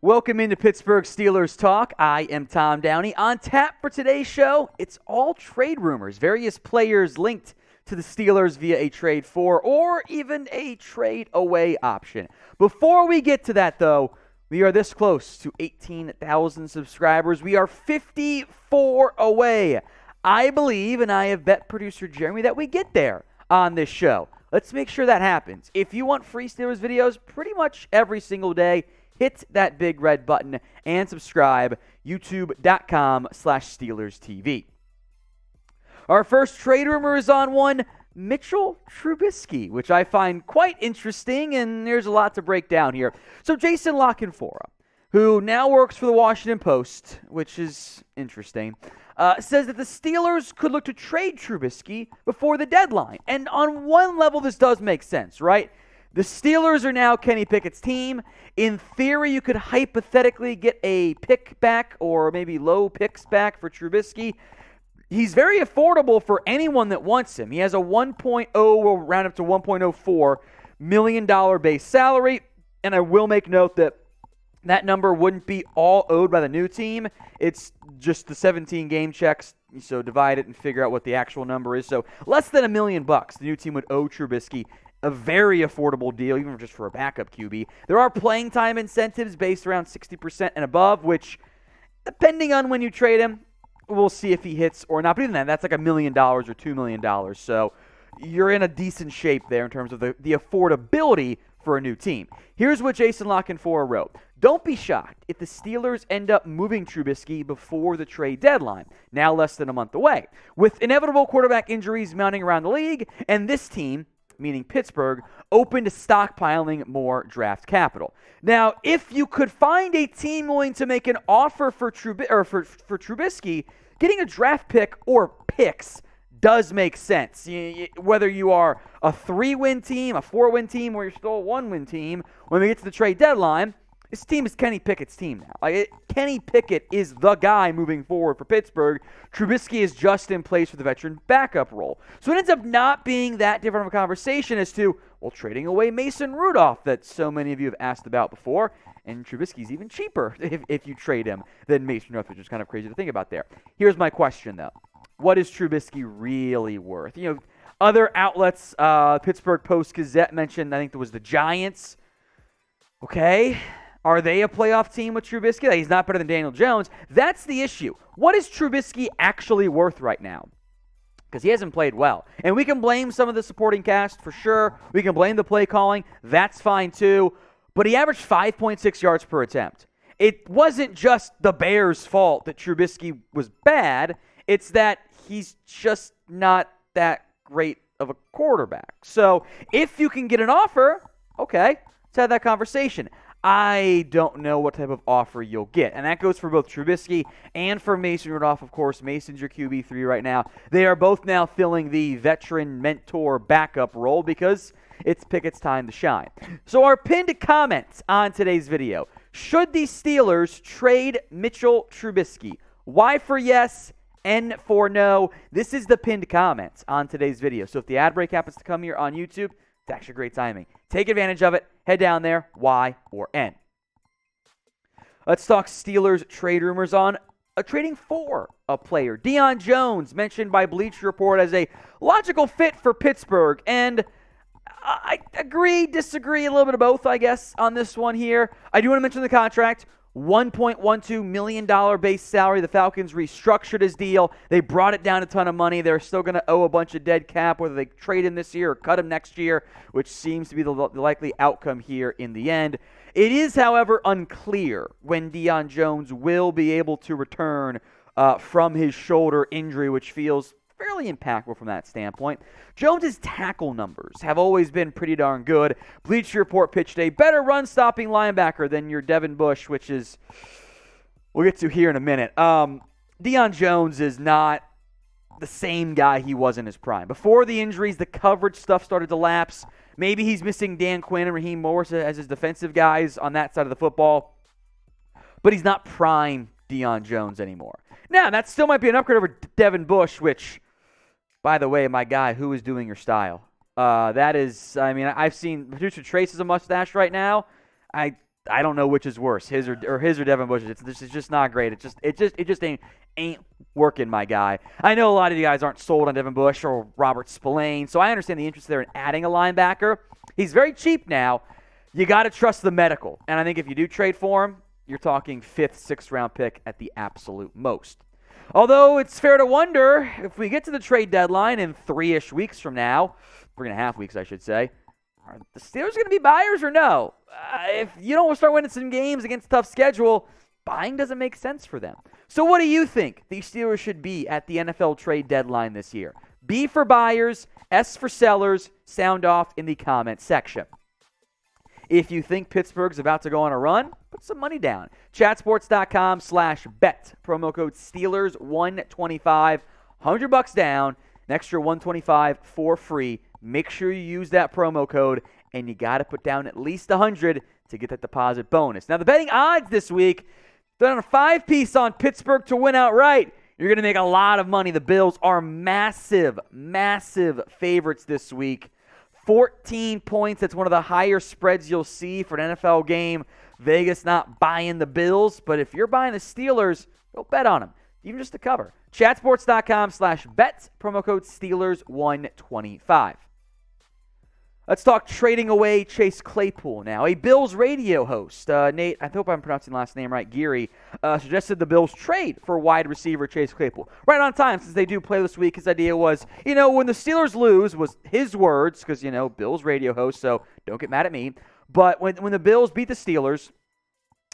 Welcome into Pittsburgh Steelers Talk. I am Tom Downey. On tap for today's show, it's all trade rumors. Various players linked to the Steelers via a trade for or even a trade away option. Before we get to that, though, we are this close to 18,000 subscribers. We are 54 away. I believe, and I have bet producer Jeremy, that we get there on this show. Let's make sure that happens. If you want free Steelers videos pretty much every single day, hit that big red button and subscribe, youtube.com/SteelersTV. Our first trade rumor is on one Mitchell Trubisky, which I find quite interesting, and there's a lot to break down here. So Jason La Canfora, who now works for the Washington Post, which is interesting, says that the Steelers could look to trade Trubisky before the deadline. And on one level, this does make sense, right? The Steelers are now Kenny Pickett's team. In theory, you could hypothetically get a pick back or maybe low picks back for Trubisky. He's very affordable for anyone that wants him. He has a 1.0, we'll round up to $1.04 million base salary. And I will make note that that number wouldn't be all owed by the new team. It's just the 17 game checks. So divide it and figure out what the actual number is. So less than $1 million the new team would owe Trubisky. A very affordable deal, even just for a backup QB. There are playing time incentives based around 60% and above, which, depending on when you trade him, we'll see if he hits or not. But even then, that's like $1 million or $2 million. So you're in a decent shape there in terms of the affordability for a new team. Here's what Jason La Canfora wrote. Don't be shocked if the Steelers end up moving Trubisky before the trade deadline, now less than a month away. With inevitable quarterback injuries mounting around the league, and this team, meaning Pittsburgh, open to stockpiling more draft capital. Now, if you could find a team willing to make an offer for Trubisky, getting a draft pick or picks does make sense. Whether you are a 3-win team, a 4-win team, or you're still a 1-win team, when we get to the trade deadline, this team is Kenny Pickett's team now. Kenny Pickett is the guy moving forward for Pittsburgh. Trubisky is just in place for the veteran backup role. So it ends up not being that different of a conversation as to, well, trading away Mason Rudolph that so many of you have asked about before. And Trubisky's even cheaper if you trade him than Mason Rudolph, which is kind of crazy to think about there. Here's my question, though. What is Trubisky really worth? Other outlets, Pittsburgh Post-Gazette mentioned, I think there was the Giants. Okay. Are they a playoff team with Trubisky? He's not better than Deion Jones. That's the issue. What is Trubisky actually worth right now? Because he hasn't played well. And we can blame some of the supporting cast for sure. We can blame the play calling. That's fine too. But he averaged 5.6 yards per attempt. It wasn't just the Bears' fault that Trubisky was bad. It's that he's just not that great of a quarterback. So if you can get an offer, okay, let's have that conversation. I don't know what type of offer you'll get. And that goes for both Trubisky and for Mason Rudolph, of course. Mason's your QB3 right now. They are both now filling the veteran mentor backup role because it's Pickett's time to shine. So our pinned comments on today's video. Should the Steelers trade Mitchell Trubisky? Y for yes, N for no. This is the pinned comments on today's video. So if the ad break happens to come here on YouTube, it's actually great timing. Take advantage of it. Head down there, Y or N. Let's talk Steelers trade rumors on trading for a player. Deion Jones, mentioned by Bleacher Report as a logical fit for Pittsburgh. And I agree, disagree, a little bit of both, I guess, on this one here. I do want to mention the contract. $1.12 million base salary. The Falcons restructured his deal. They brought it down a ton of money. They're still going to owe a bunch of dead cap, whether they trade him this year or cut him next year, which seems to be the likely outcome here in the end. It is, however, unclear when Deion Jones will be able to return from his shoulder injury, which feels fairly impactful from that standpoint. Jones's tackle numbers have always been pretty darn good. Bleacher Report pitched a better run-stopping linebacker than your Devin Bush, which is we'll get to here in a minute. Deion Jones is not the same guy he was in his prime. Before the injuries, the coverage stuff started to lapse. Maybe he's missing Dan Quinn and Raheem Morris as his defensive guys on that side of the football. But he's not prime Deion Jones anymore. Now, that still might be an upgrade over Devin Bush, which, by the way, my guy, who is doing your style? That is, I mean, I've seen producer Trace has a mustache right now. I I don't know which is worse, his or Devin Bush's. This is just not great. It just ain't working, my guy. I know a lot of you guys aren't sold on Devin Bush or Robert Spillane, so I understand the interest there in adding a linebacker. He's very cheap now. You got to trust the medical, and I think if you do trade for him, you're talking 5th, 6th round pick at the absolute most. Although it's fair to wonder if we get to the trade deadline in 3-ish weeks from now, 3.5 weeks, I should say. Are the Steelers going to be buyers or no? If you don't start winning some games against a tough schedule, buying doesn't make sense for them. So what do you think the Steelers should be at the NFL trade deadline this year? B for buyers, S for sellers. Sound off in the comments section. If you think Pittsburgh's about to go on a run, put some money down. Chatsports.com/bet. Promo code Steelers125. $100 down. An extra $125 for free. Make sure you use that promo code, and you got to put down at least $100 to get that deposit bonus. Now, the betting odds this week, they're on a 5-piece on Pittsburgh to win outright. You're going to make a lot of money. The Bills are massive, massive favorites this week. 14 points. That's one of the higher spreads you'll see for an NFL game. Vegas not buying the Bills, but if you're buying the Steelers, go bet on them, even just to cover. Chatsports.com/bet. Promo code Steelers125. Let's talk trading away Chase Claypool now. A Bills radio host, Nate, I hope I'm pronouncing the last name right, Geary, suggested the Bills trade for wide receiver Chase Claypool. Right on time, since they do play this week, his idea was, when the Steelers lose, was his words, because, Bills radio host, so don't get mad at me. But when the Bills beat the Steelers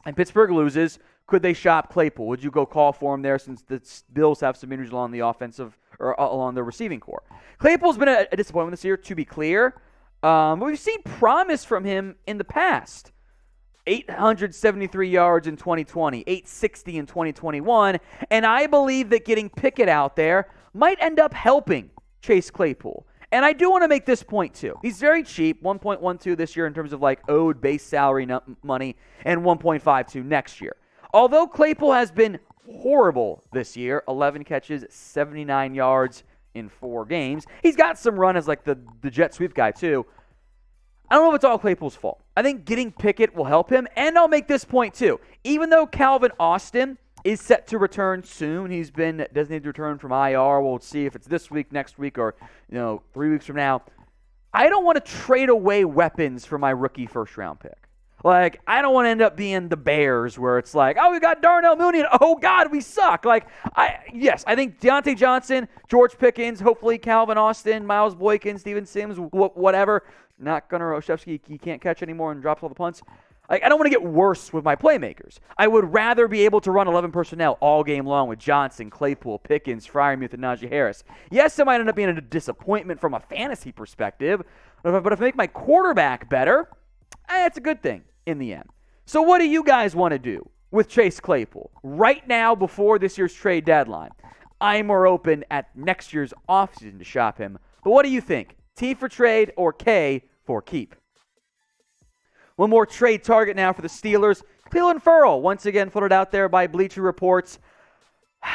and Pittsburgh loses, could they shop Claypool? Would you go call for him there since the Bills have some injuries along the offensive or along the receiving core? Claypool's been a disappointment this year, to be clear. We've seen promise from him in the past. 873 yards in 2020, 860 in 2021, and I believe that getting Pickett out there might end up helping Chase Claypool. And I do want to make this point too. He's very cheap, 1.12 this year in terms of owed base salary money, and 1.52 next year. Although Claypool has been horrible this year, 11 catches, 79 yards in 4 games. He's got some run as the jet sweep guy too. I don't know if it's all Claypool's fault. I think getting Pickett will help him. And I'll make this point too. Even though Calvin Austin is set to return soon, he's been designated to return from IR. We'll see if it's this week, next week, or 3 weeks from now. I don't want to trade away weapons for my rookie first-round pick. I don't want to end up being the Bears where it's we got Darnell Mooney, and oh, God, we suck. I think Deontay Johnson, George Pickens, hopefully Calvin Austin, Miles Boykin, Steven Sims, whatever. Not Gunnar Olszewski, he can't catch anymore and drops all the punts. I don't want to get worse with my playmakers. I would rather be able to run 11 personnel all game long with Johnson, Claypool, Pickens, Freiermuth, and Najee Harris. Yes, it might end up being a disappointment from a fantasy perspective, but if I make my quarterback better, it's a good thing in the end. So what do you guys want to do with Chase Claypool right now before this year's trade deadline? I'm more open at next year's offseason to shop him. But what do you think? T for trade or K for keep? One more trade target now for the Steelers. Clelin Ferrell, once again floated out there by Bleacher Reports.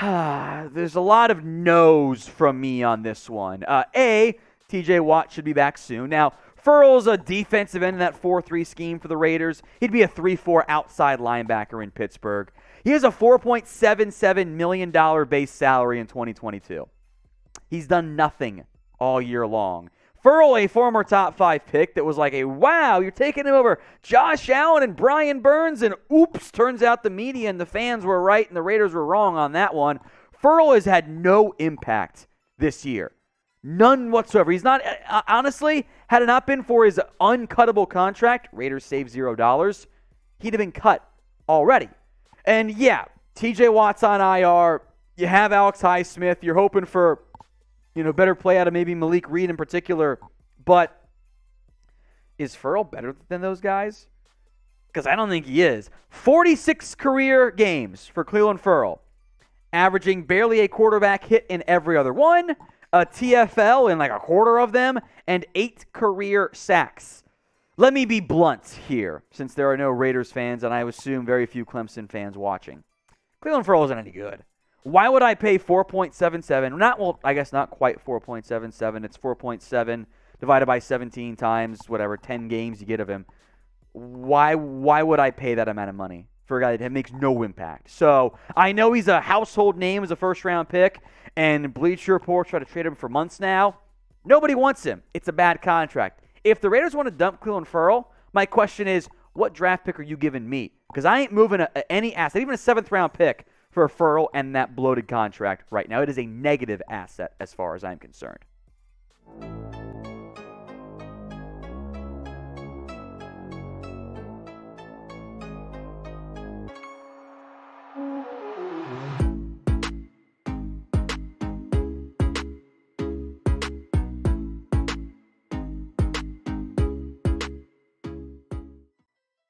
There's a lot of no's from me on this one. A, TJ Watt should be back soon. Now, Ferrell's a defensive end in that 4-3 scheme for the Raiders. He'd be a 3-4 outside linebacker in Pittsburgh. He has a $4.77 million base salary in 2022. He's done nothing all year long. Ferrell, a former top 5 pick that was wow, you're taking him over Josh Allen and Brian Burns, and oops, turns out the media and the fans were right and the Raiders were wrong on that one. Ferrell has had no impact this year. None whatsoever. He's not, honestly, had it not been for his uncuttable contract, Raiders save $0, he'd have been cut already. And yeah, TJ Watt's on IR. You have Alex Highsmith. You're hoping for, better play out of maybe Malik Reed in particular. But is Ferrell better than those guys? Because I don't think he is. 46 career games for Clelin Ferrell, averaging barely a quarterback hit in every other one. A TFL in a quarter of them, and 8 career sacks. Let me be blunt here, since there are no Raiders fans, and I assume very few Clemson fans watching. Clelin Ferrell isn't any good. Why would I pay 4.77? I guess not quite 4.77. It's 4.7 divided by 17 times, 10 games you get of him. why would I pay that amount of money for a guy that makes no impact? So I know he's a household name as a first-round pick, and Bleacher Report tried to trade him for months now. Nobody wants him. It's a bad contract. If the Raiders want to dump Clelin Ferrell, my question is, what draft pick are you giving me? Because I ain't moving any asset, even a 7th-round pick, for a Ferrell and that bloated contract right now. It is a negative asset as far as I'm concerned.